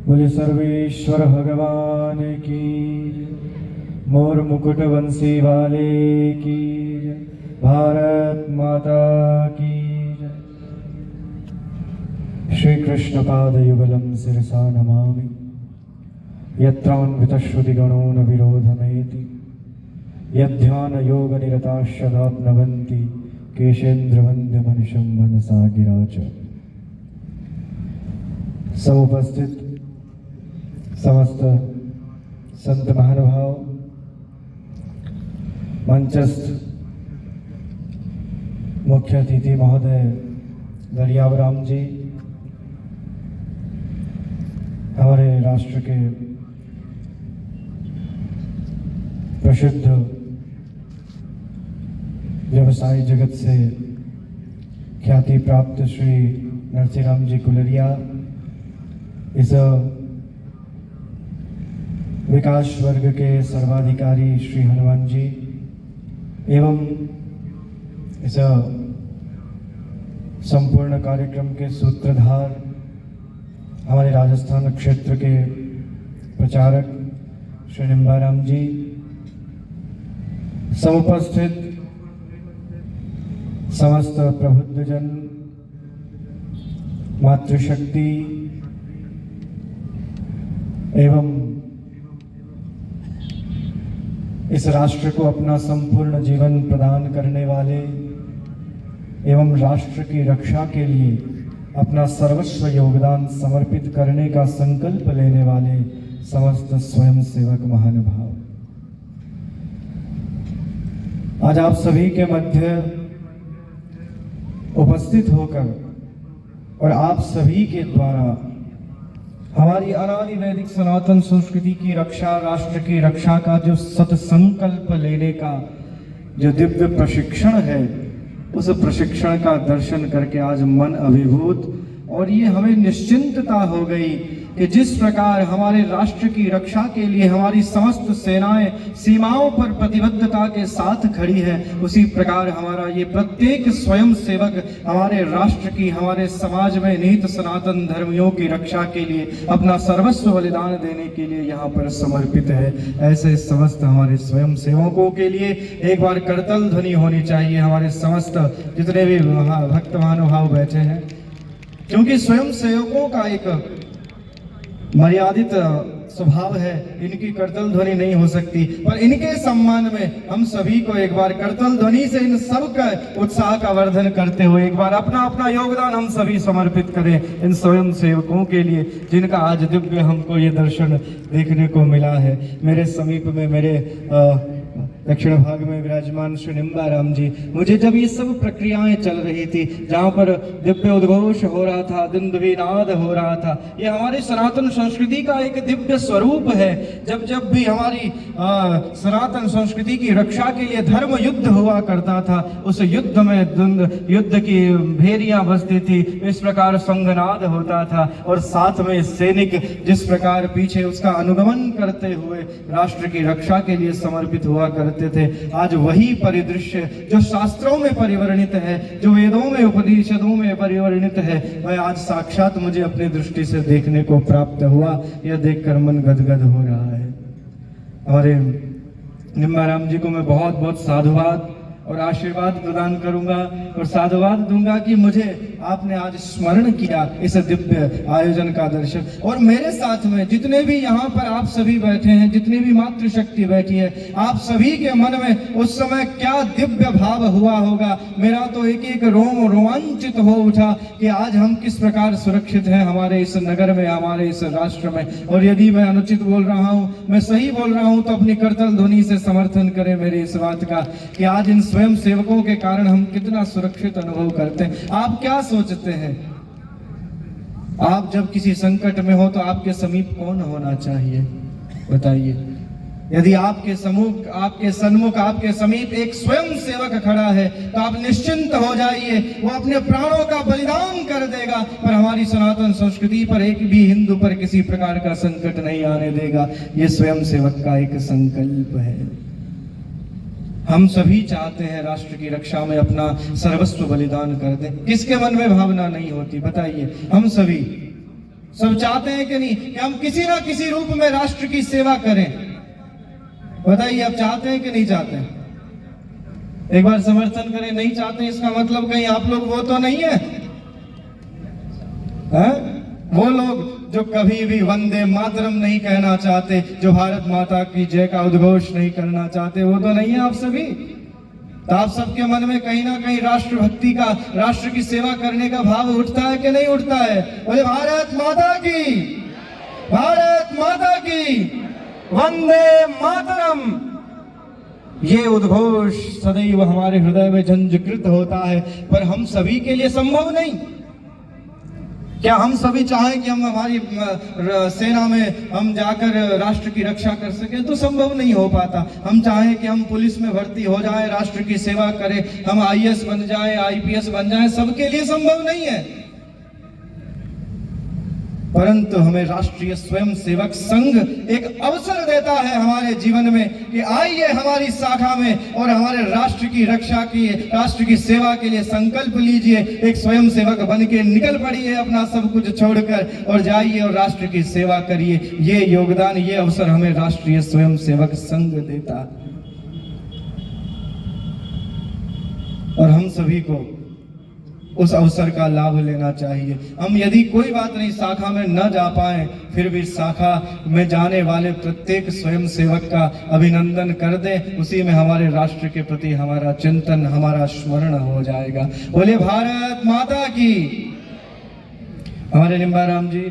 बोले सर्वेश्वर भगवान की, मोर मुकुट वंशी वाले की, भारत माता की। श्री कृष्ण पाद युगलम शिरसा नमामि, यत्रान्वितश्रुतिगणो न विरोधमेति, यध्यान योग निरताश्चदाप्नवन्ति, केशेन्द्रवन्द्य मनुषं मनसा गिरा च। समुपस्थित समस्त संत महानुभाव, मंचस्थ मुख्य अतिथि महोदय दरियावराम जी, हमारे राष्ट्र के प्रसिद्ध व्यवसाय जगत से ख्याति प्राप्त श्री नरसिंहराम जी कुलरिया, इस विकास वर्ग के सर्वाधिकारी श्री हनुमान जी, एवं इस संपूर्ण कार्यक्रम के सूत्रधार हमारे राजस्थान क्षेत्र के प्रचारक श्री निम्बाराम जी, समुपस्थित समस्त प्रबुद्धजन, मातृशक्ति एवं इस राष्ट्र को अपना संपूर्ण जीवन प्रदान करने वाले एवं राष्ट्र की रक्षा के लिए अपना सर्वस्व योगदान समर्पित करने का संकल्प लेने वाले समस्त स्वयंसेवक महानुभाव, आज आप सभी के मध्य उपस्थित होकर और आप सभी के द्वारा हमारी अनादि वैदिक सनातन संस्कृति की रक्षा, राष्ट्र की रक्षा का जो सत्संकल्प लेने का जो दिव्य प्रशिक्षण है, उस प्रशिक्षण का दर्शन करके आज मन अभिभूत, और ये हमें निश्चिंतता हो गई कि जिस प्रकार हमारे राष्ट्र की रक्षा के लिए हमारी समस्त सेनाएं सीमाओं पर प्रतिबद्धता के साथ खड़ी है, उसी प्रकार हमारा ये प्रत्येक स्वयं सेवक हमारे राष्ट्र की, हमारे समाज में निहित सनातन धर्मियों की रक्षा के लिए अपना सर्वस्व बलिदान देने के लिए यहाँ पर समर्पित है। ऐसे समस्त हमारे स्वयं सेवकों के लिए एक बार करतल ध्वनि होनी चाहिए, हमारे समस्त जितने भी भक्त महानुभाव बैठे हैं, क्योंकि स्वयं सेवकों का एक मर्यादित स्वभाव है, इनकी करतल ध्वनि नहीं हो सकती, पर इनके सम्मान में हम सभी को एक बार करतल ध्वनि से इन सब का उत्साह का वर्धन करते हुए एक बार अपना अपना योगदान हम सभी समर्पित करें इन स्वयं सेवकों के लिए, जिनका आज दिव्य हमको ये दर्शन देखने को मिला है। मेरे समीप में मेरे दक्षिण भाग में विराजमान श्री निम्बाराम जी, मुझे जब ये सब प्रक्रियाएं चल रही थी, जहाँ पर दिव्य उद्घोष हो रहा था, दुंदुभिनाद हो रहा था, ये हमारी सनातन संस्कृति का एक दिव्य स्वरूप है। जब जब भी हमारी सनातन संस्कृति की रक्षा के लिए धर्म युद्ध हुआ करता था, उस युद्ध में युद्ध की भेरियां बजती थी, इस प्रकार संगनाद होता था, और साथ में सैनिक जिस प्रकार पीछे उसका अनुगमन करते हुए राष्ट्र की रक्षा के लिए समर्पित हुआ करते थे। आज वही परिदृश्य जो शास्त्रों में परिवर्णित है, जो वेदों में उपनिषदों में परिवर्णित है, वह आज साक्षात मुझे अपनी दृष्टि से देखने को प्राप्त हुआ। यह देखकर मन गदगद हो रहा है। हमारे निम्बाराम जी को मैं बहुत बहुत साधुवाद और आशीर्वाद प्रदान करूंगा और साधुवाद दूंगा कि मुझे आपने आज स्मरण किया इस दिव्य आयोजन का दर्शन, और मेरे साथ में जितने भी यहाँ पर आप सभी बैठे हैं, जितनी भी मातृशक्ति बैठी है, आप सभी के मन में उस समय क्या दिव्य भाव हुआ होगा। मेरा तो एक एक रोम रोमांचित हो उठा कि आज हम किस प्रकार सुरक्षित हैं हमारे इस नगर में, हमारे इस राष्ट्र में। और यदि मैं अनुचित बोल रहा हूँ, मैं सही बोल रहा हूँ, तो अपनी करतल ध्वनि से समर्थन करें मेरी इस बात का कि आज इन स्वयं सेवकों के कारण हम कितना सुरक्षित अनुभव करते हैं। आप क्या सोचते हैं, आप जब किसी संकट में हो तो आपके समीप कौन होना चाहिए, बताइए। यदि आपके सन्मुख आपके समीप एक स्वयं सेवक खड़ा है तो आप निश्चिंत हो जाइए, वो अपने प्राणों का बलिदान कर देगा, पर हमारी सनातन संस्कृति पर एक भी हिंदू पर किसी प्रकार का संकट नहीं आने देगा। ये स्वयं सेवक का एक संकल्प है। हम सभी चाहते हैं राष्ट्र की रक्षा में अपना सर्वस्व बलिदान कर दें। किसके मन में भावना नहीं होती, बताइए। हम सभी सब चाहते हैं कि नहीं कि हम किसी ना किसी रूप में राष्ट्र की सेवा करें? बताइए, आप चाहते हैं कि नहीं चाहते हैं? एक बार समर्थन करें। नहीं चाहते इसका मतलब कहीं आप लोग वो तो नहीं है, वो लोग जो कभी भी वंदे मातरम नहीं कहना चाहते, जो भारत माता की जय का उद्घोष नहीं करना चाहते, वो तो नहीं है आप सभी। तो आप सबके मन में कहीं ना कहीं राष्ट्रभक्ति का, राष्ट्र की सेवा करने का भाव उठता है कि नहीं उठता है? बोले भारत माता की, भारत माता की, वंदे मातरम। ये उद्घोष सदैव हमारे हृदय में झंझकृत होता है, पर हम सभी के लिए संभव नहीं। क्या हम सभी चाहें कि हम हमारी सेना में हम जाकर राष्ट्र की रक्षा कर सकें? तो संभव नहीं हो पाता। हम चाहें कि हम पुलिस में भर्ती हो जाएं, राष्ट्र की सेवा करें, हम आईएएस बन जाएं, आईपीएस बन जाएं, सबके लिए संभव नहीं है। परंतु हमें राष्ट्रीय स्वयंसेवक संघ एक अवसर देता है हमारे जीवन में कि आइए हमारी शाखा में और हमारे राष्ट्र की रक्षा की, राष्ट्र की सेवा के लिए संकल्प लीजिए। एक स्वयंसेवक बन के निकल पड़िए अपना सब कुछ छोड़कर और जाइए और राष्ट्र की सेवा करिए। ये योगदान, ये अवसर हमें राष्ट्रीय स्वयंसेवक संघ देता है। और हम सभी को उस अवसर का लाभ लेना चाहिए। हम यदि कोई बात नहीं शाखा में न जा पाए, फिर भी शाखा में जाने वाले प्रत्येक स्वयंसेवक का अभिनंदन कर दें। उसी में हमारे राष्ट्र के प्रति हमारा चिंतन, हमारा स्मरण हो जाएगा। बोले भारत माता की। हमारे निम्बाराम जी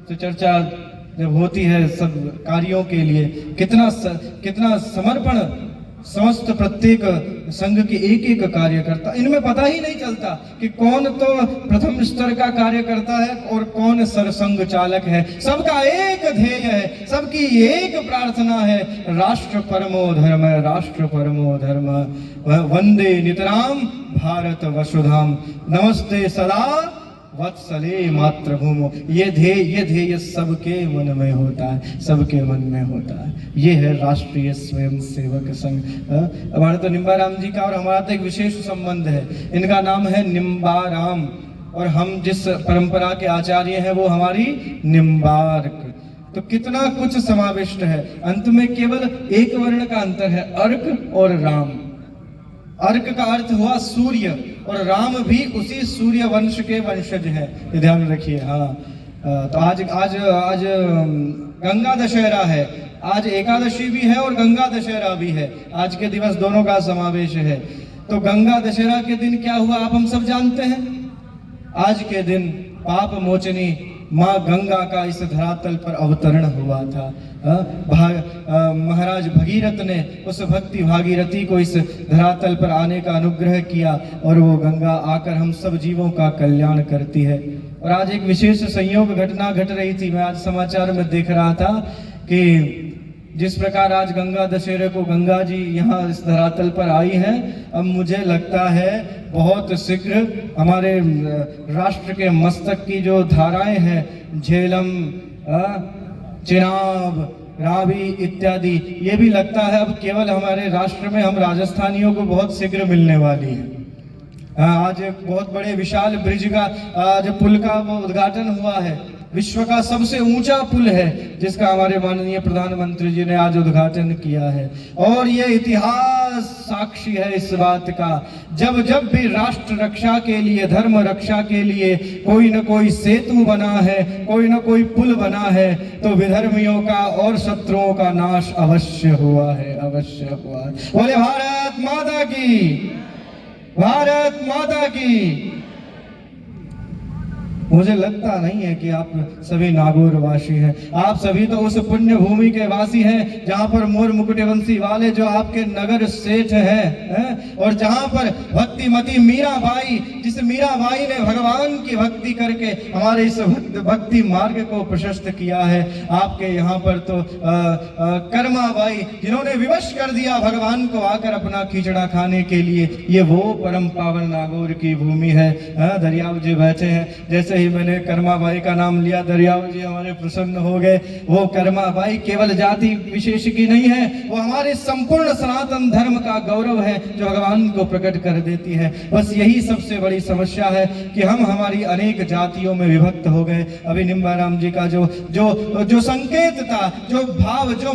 तो चर्चा जब होती है सब कार्यों के लिए, कितना समर्पण समस्त प्रत्येक संघ के एक एक कार्यकर्ता, इनमें पता ही नहीं चलता कि कौन तो प्रथम स्तर का कार्यकर्ता है और कौन सरसंघ चालक है। सबका एक ध्येय है, सबकी एक प्रार्थना है, राष्ट्र परमो धर्म, राष्ट्र परमो धर्म, वंदे नितराम भारत वसुधाम, नमस्ते सदा वत्सले मातृभूमो। ये ध्येय सबके मन में होता है, सबके मन में होता है। ये है राष्ट्रीय स्वयंसेवक संघ। हमारे तो निम्बाराम जी का और हमारा तो एक विशेष संबंध है। इनका नाम है निम्बाराम और हम जिस परंपरा के आचार्य हैं वो हमारी निम्बार्क। तो कितना कुछ समाविष्ट है। अंत में केवल एक वर्ण का अंतर है, अर्क और राम। अर्क का अर्थ हुआ सूर्य और राम भी उसी सूर्य वंश के वंशज हैं, ये ध्यान रखिए। हाँ, तो आज आज आज गंगा दशहरा है, आज एकादशी भी है और गंगा दशहरा भी है। आज के दिवस दोनों का समावेश है। तो गंगा दशहरा के दिन क्या हुआ आप हम सब जानते हैं। आज के दिन पाप मोचनी माँ गंगा का इस धरातल पर अवतरण हुआ था। महाराज भगीरथ ने उस भक्ति भागीरथी को इस धरातल पर आने का अनुग्रह किया और वो गंगा आकर हम सब जीवों का कल्याण करती है। और आज एक विशेष संयोग घटना घट रही थी। मैं आज समाचार में देख रहा था कि जिस प्रकार आज गंगा दशहरे को गंगा जी यहाँ इस धरातल पर आई हैं, अब मुझे लगता है बहुत शीघ्र हमारे राष्ट्र के मस्तक की जो धाराएं हैं, झेलम, चिनाब, रावी इत्यादि, ये भी लगता है अब केवल हमारे राष्ट्र में हम राजस्थानियों को बहुत शीघ्र मिलने वाली है। आज एक बहुत बड़े विशाल ब्रिज का, आज पुल का वो उद्घाटन हुआ है। विश्व का सबसे ऊंचा पुल है जिसका हमारे माननीय प्रधानमंत्री जी ने आज उद्घाटन किया है। और ये इतिहास साक्षी है इस बात का, जब जब भी राष्ट्र रक्षा के लिए, धर्म रक्षा के लिए कोई न कोई सेतु बना है, कोई न कोई पुल बना है, तो विधर्मियों का और शत्रुओं का नाश अवश्य हुआ है, अवश्य हुआ है। बोले भारत माता की, भारत माता की। मुझे लगता नहीं है कि आप सभी नागौर वासी हैं। आप सभी तो उस पुण्य भूमि के वासी हैं जहां पर मोर मुकुटवंशी वाले जो आपके नगर सेठ हैं, और जहां पर भक्तिमती मीराबाई, जिस मीराबाई ने भगवान की भक्ति करके हमारे इस भक्ति मार्ग को प्रशस्त किया है। आपके यहाँ पर तो कर्माबाई, जिन्होंने विवश कर दिया भगवान को आकर अपना खिचड़ा खाने के लिए। ये वो परम पावन नागौर की भूमि है। दरियाव जी बैठे हैं, जैसे ही मैंने कर्माबाई का नाम लिया दरियाव जी हमारे प्रसन्न हो गए। वो कर्माबाई केवल जाति विशेष की नहीं है, वो हमारे संपूर्ण सनातन धर्म का गौरव है जो भगवान को प्रकट कर देती है। बस यही सबसे बड़ी समस्या है कि हम हमारी अनेक जातियों में विभक्त हो गए। अभी निम्बाराम जी का जो जो जो संकेत था, जो भाव, जो